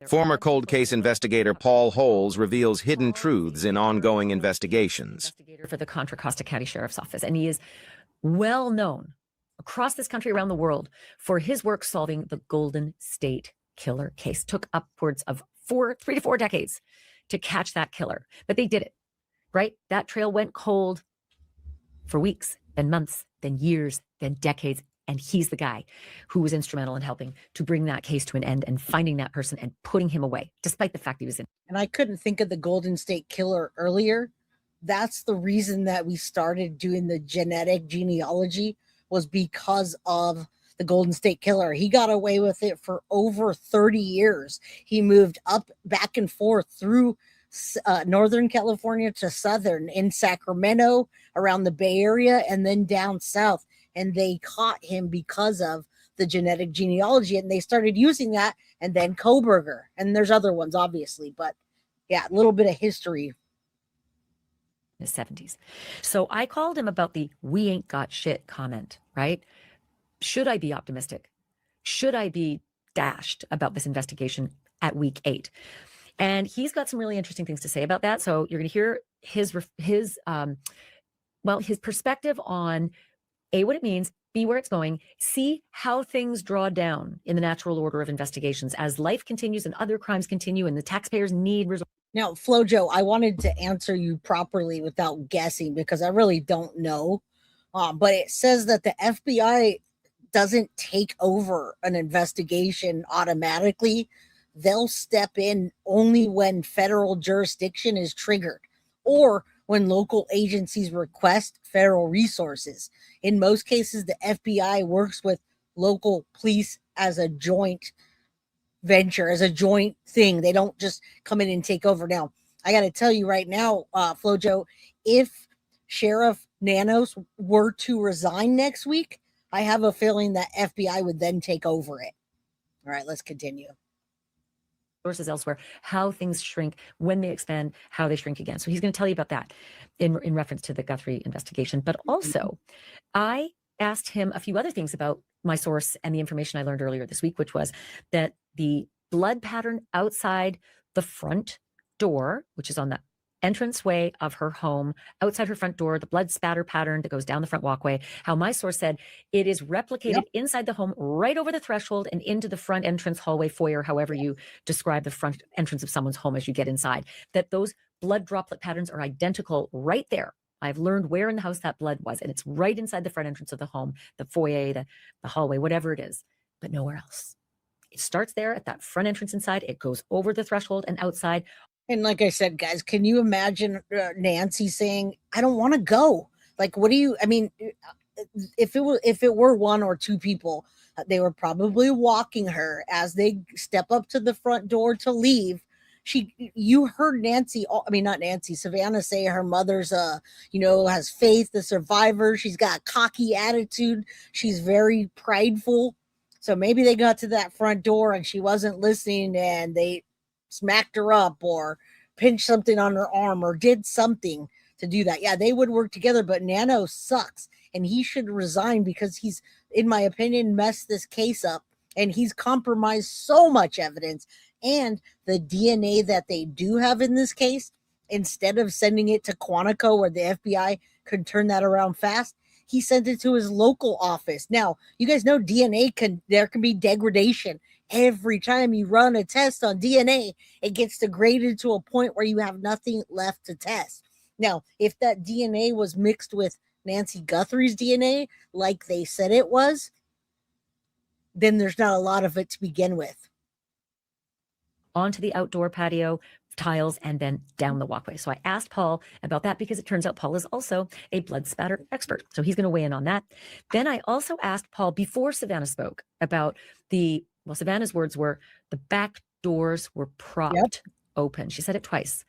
Former cold case investigator Paul Holes reveals hidden truths in ongoing investigations. For the Contra Costa County Sheriff's Office, and he is well known across this country, around the world, for his work solving the Golden State Killer case. Took upwards of 3 to 4 decades to catch that killer, but they did it, right? That trail went cold for weeks, then months, then years, then decades. And he's the guy who was instrumental in helping to bring that case to an end and finding that person and putting him away, despite the fact he was in. And I couldn't think of the Golden State Killer earlier. That's the reason that we started doing the genealogy, was because of the Golden State Killer. He got away with it for over 30 years. He moved up, back and forth through Northern California to Southern, in Sacramento, around the Bay Area, and then down south. And they caught him because of the genetic genealogy, and they started using that. And then Koberger, and there's other ones, obviously, but yeah, a little bit of history. In the 70s. So I called him about the "we ain't got shit" comment, right? Should I be optimistic? Should I be dashed about this investigation at week 8? And he's got some really interesting things to say about that. So you're going to hear his perspective on A, what it means, B, where it's going, C, how things draw down in the natural order of investigations as life continues and other crimes continue and the taxpayers need resources. Now, Flojo, I wanted to answer you properly without guessing, because I really don't know. But it says that the FBI doesn't take over an investigation automatically. They'll step in only when federal jurisdiction is triggered, or when local agencies request federal resources. In most cases, the FBI works with local police as a joint venture, as a joint thing. They don't just come in and take over. Now, I got to tell you right now, Flojo, if Sheriff Nanos were to resign next week, I have a feeling that FBI would then take over it. All right, let's continue. Sources elsewhere, how things shrink when they expand, how they shrink again. So he's going to tell you about that in reference to the Guthrie investigation. But also, I asked him a few other things about my source and the information I learned earlier this week, which was that the blood pattern outside the front door, which is on the entranceway of her home, outside her front door, the blood spatter pattern that goes down the front walkway, how my source said it is replicated inside the home, right over the threshold and into the front entrance, hallway, foyer, however you describe the front entrance of someone's home as you get inside, that those blood droplet patterns are identical right there. I've learned where in the house that blood was, and it's right inside the front entrance of the home, the foyer, the hallway, whatever it is, but nowhere else. It starts there at that front entrance inside. It goes over the threshold and outside. And like I said, guys, can you imagine Nancy saying, "I don't want to go"? Like, what do you, I mean, if it were 1 or 2 people, they were probably walking her as they step up to the front door to leave. You heard Savannah say her mother's, has faith, the survivor. She's got a cocky attitude. She's very prideful. So maybe they got to that front door and she wasn't listening and they smacked her up or pinched something on her arm or did something to do that. Yeah, they would work together, but Nano sucks and he should resign because he's, in my opinion, messed this case up and he's compromised so much evidence. And the DNA that they do have in this case, instead of sending it to Quantico where the FBI could turn that around fast, he sent it to his local office. Now, you guys know there can be degradation. Every time you run a test on DNA, it gets degraded to a point where you have nothing left to test. Now, if that DNA was mixed with Nancy Guthrie's DNA, like they said it was, then there's not a lot of it to begin with. Onto the outdoor patio tiles and then down the walkway. So I asked Paul about that because it turns out Paul is also a blood spatter expert. So he's going to weigh in on that. Then I also asked Paul, before Savannah spoke, about Savannah's words were, the back doors were propped open. She said it twice.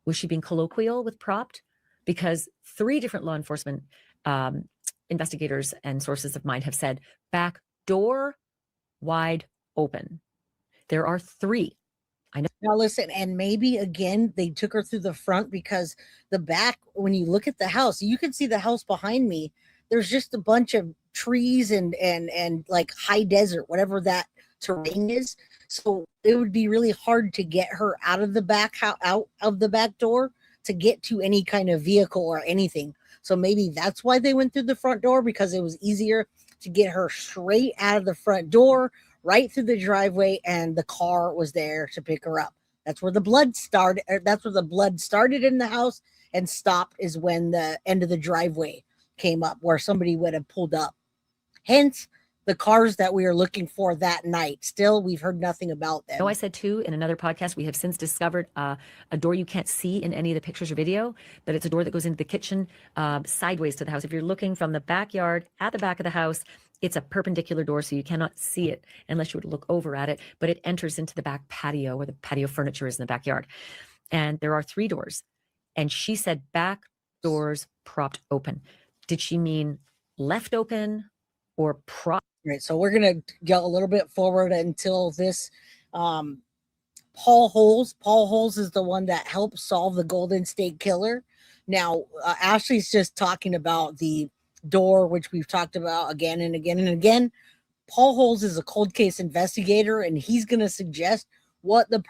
Was she being colloquial with propped? Because 3 different law enforcement investigators and sources of mine have said back door wide open. There are 3. I know. Now listen, and maybe again they took her through the front because the back, when you look at the house, you can see the house behind me. There's just a bunch of trees and like high desert, whatever that terrain is. So it would be really hard to get her out of the out of the back door to get to any kind of vehicle or anything. So maybe that's why they went through the front door, because it was easier to get her straight out of the front door, right through the driveway, and the car was there to pick her up. That's where the blood started. That's where the blood started in the house and stopped, is when the end of the driveway came up where somebody would have pulled up. Hence the cars that we are looking for that night. Still, we've heard nothing about them. I said too in another podcast, we have since discovered a door you can't see in any of the pictures or video, but it's a door that goes into the kitchen sideways to the house. If you're looking from the backyard at the back of the house, it's a perpendicular door, so you cannot see it unless you were to look over at it, but it enters into the back patio where the patio furniture is in the backyard. And there are 3 doors. And she said back doors propped open. Did she mean left open or propped? Right, so we're gonna go a little bit forward until this Paul Holes. Paul Holes is the one that helped solve the Golden State Killer. Now, Ashley's just talking about the door, which we've talked about again and again and again. Paul Holes is a cold case investigator, and he's going to suggest what the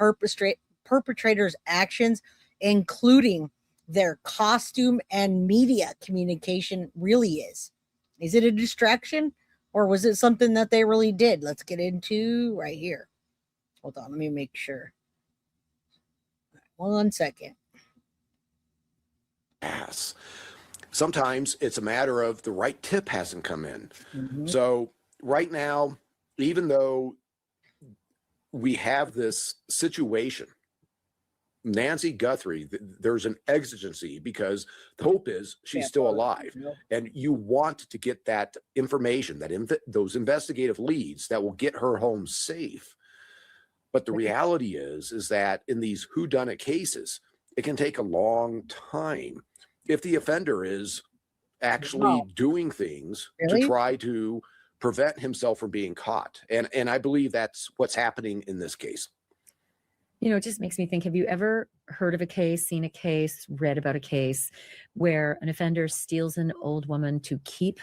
perpetrator's actions, including their costume and media communication, really is. Is it a distraction, or was it something that they really did? Let's get into right here. Hold on, let me make sure. 1 second. Sometimes it's a matter of the right tip hasn't come in. Mm-hmm. So right now, even though we have this situation, Nancy Guthrie, there's an exigency because the hope is she's still alive, and you want to get that information, those investigative leads that will get her home safe. But the reality is that in these whodunit cases, it can take a long time if the offender is actually doing things to try to prevent himself from being caught. And I believe that's what's happening in this case. You know, it just makes me think, have you ever heard of a case, seen a case, read about a case where an offender steals an old woman to keep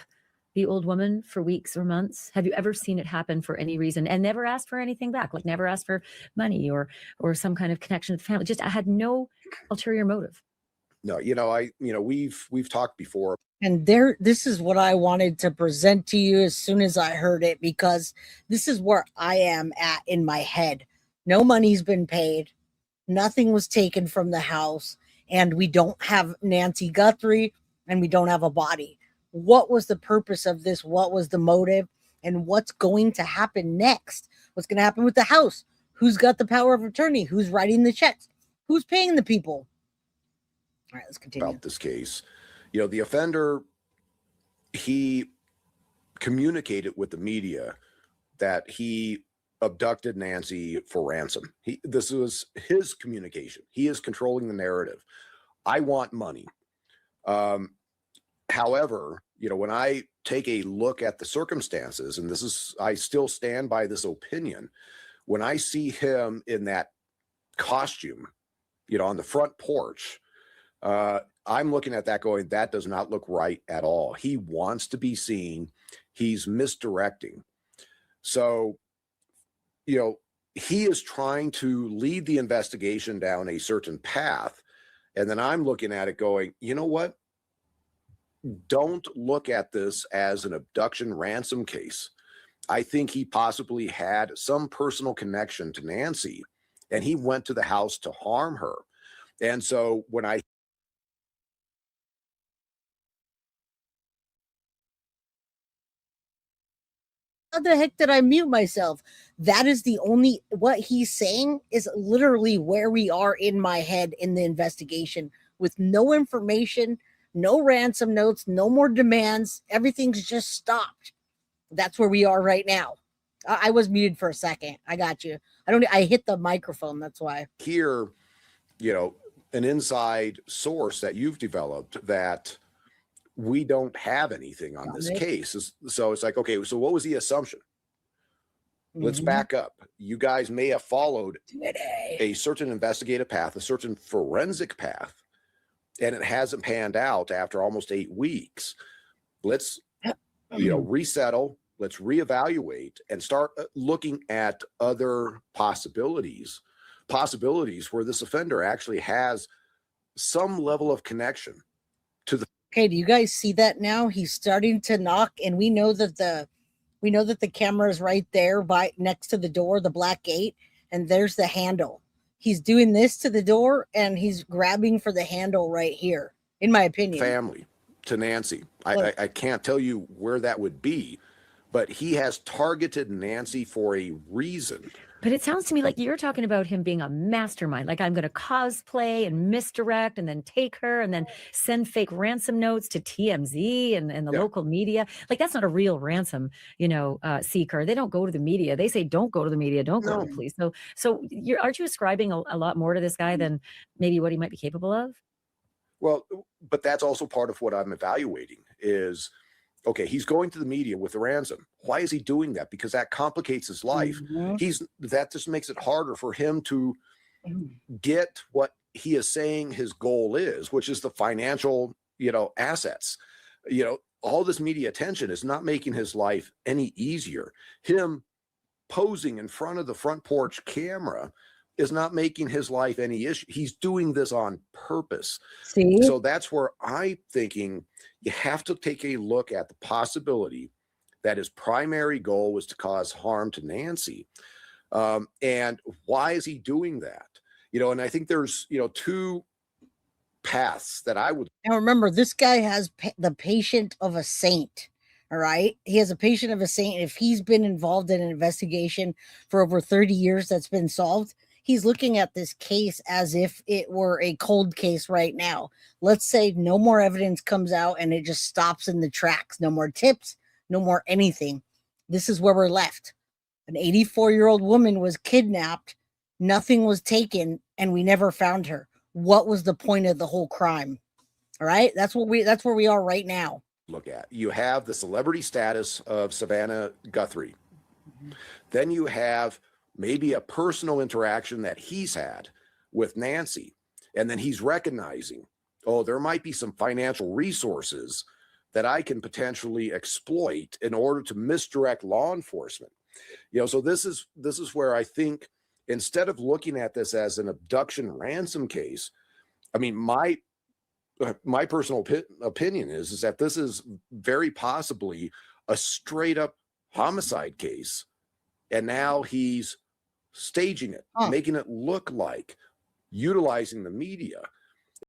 the old woman for weeks or months? Have you ever seen it happen for any reason and never asked for anything back? Like never asked for money or some kind of connection with the family? Just I had no ulterior motive. No, we've talked before. And this is what I wanted to present to you as soon as I heard it, because this is where I am at in my head. No money's been paid. Nothing was taken from the house. And we don't have Nancy Guthrie, and we don't have a body. What was the purpose of this? What was the motive? And what's going to happen next? What's going to happen with the house? Who's got the power of attorney? Who's writing the checks? Who's paying the people? All right, let's continue. About this case, the offender, he communicated with the media that he abducted Nancy for ransom. This was his communication. He is controlling the narrative. I want money. However, when I take a look at the circumstances, and I still stand by this opinion, when I see him in that costume, on the front porch, I'm looking at that going, that does not look right at all. He wants to be seen. He's misdirecting. So, he is trying to lead the investigation down a certain path. And then I'm looking at it going, you know what? Don't look at this as an abduction ransom case. I think he possibly had some personal connection to Nancy, and he went to the house to harm her. And so when I How the heck did I mute myself? That is what he's saying is literally where we are in my head in the investigation, with no information, no ransom notes, no more demands. Everything's just stopped. That's where we are right now. I was muted for a second. I got you. I hit the microphone. That's why. Here, an inside source that you've developed that we don't have anything on this case. So it's like, okay, so what was the assumption? Let's back up. You guys may have followed a certain investigative path, a certain forensic path, and it hasn't panned out after almost 8 weeks. Let's, resettle, let's reevaluate and start looking at other possibilities where this offender actually has some level of connection to the. Okay, do you guys see that now? He's starting to knock, and we know that the camera is right there by next to the door, the black gate, and there's the handle. He's doing this to the door, and he's grabbing for the handle right here, in my opinion. Family to Nancy. I can't tell you where that would be, but he has targeted Nancy for a reason. But it sounds to me like you're talking about him being a mastermind. Like, I'm going to cosplay and misdirect and then take her and then send fake ransom notes to TMZ and the local media. Like, that's not a real ransom, seeker. They don't go to the media. They say, don't go to the media. Don't go to the police. So aren't you ascribing a lot more to this guy than maybe what he might be capable of? Well, but that's also part of what I'm evaluating is, okay, he's going to the media with the ransom. Why is he doing that? Because that complicates his life. That just makes it harder for him to get what he is saying his goal is, which is the financial, assets. All this media attention is not making his life any easier. Him posing in front of the front porch camera is not making his life any issue. He's doing this on purpose. See? So that's where I'm thinking you have to take a look at the possibility that his primary goal was to cause harm to Nancy. And why is he doing that? And I think there's, two paths that I would. Now remember, this guy has the patient of a saint. All right. He has a patient of a saint. If he's been involved in an investigation for over 30 years that's been solved, he's looking at this case as if it were a cold case right now. Let's say no more evidence comes out and it just stops in the tracks. No more tips, no more anything. This is where we're left. An 84-year-old woman was kidnapped. Nothing was taken and we never found her. What was the point of the whole crime? All right. That's where we are right now. Look at. You have the celebrity status of Savannah Guthrie. Then you have maybe a personal interaction that he's had with Nancy. And then he's recognizing, there might be some financial resources that I can potentially exploit in order to misdirect law enforcement. So this is where I think instead of looking at this as an abduction ransom case, I mean, my personal opinion is that this is very possibly a straight up homicide case. And now he's staging it, making it look like, utilizing the media.